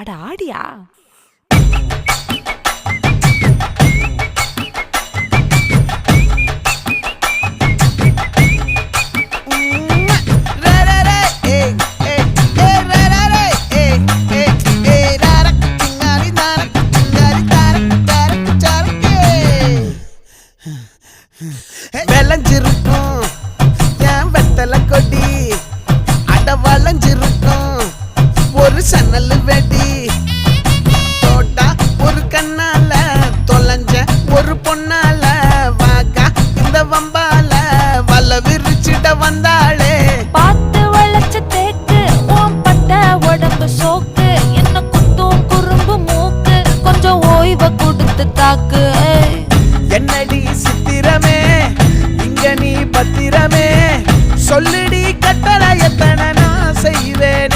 அட ஆடியா? விளைஞ்சிருக்கும் என் வெத்தலை கொடி, அட வளைஞ்சிருக்கும் ஒரு சன்னல் வெடி. தோட்டா ஒரு கண்ணால தொலைஞ்ச ஒரு பொண்ணால வாக்கா இந்த வம்பால வல விரிச்சிட வந்தாளே. பார்த்து வளைச்ச தேக்கு ஓம் பட்ட உடம்பு சோக்கு, என்ன குத்தும் குறும்பு மூக்கு, கொஞ்சம் ஓய்வை கொடுத்து தாக்கு. என்னடி சித்திரமே இங்க நீ பத்திரமே, சொல்லுடி கட்டளை எத்தனை நான் செய்வேன்.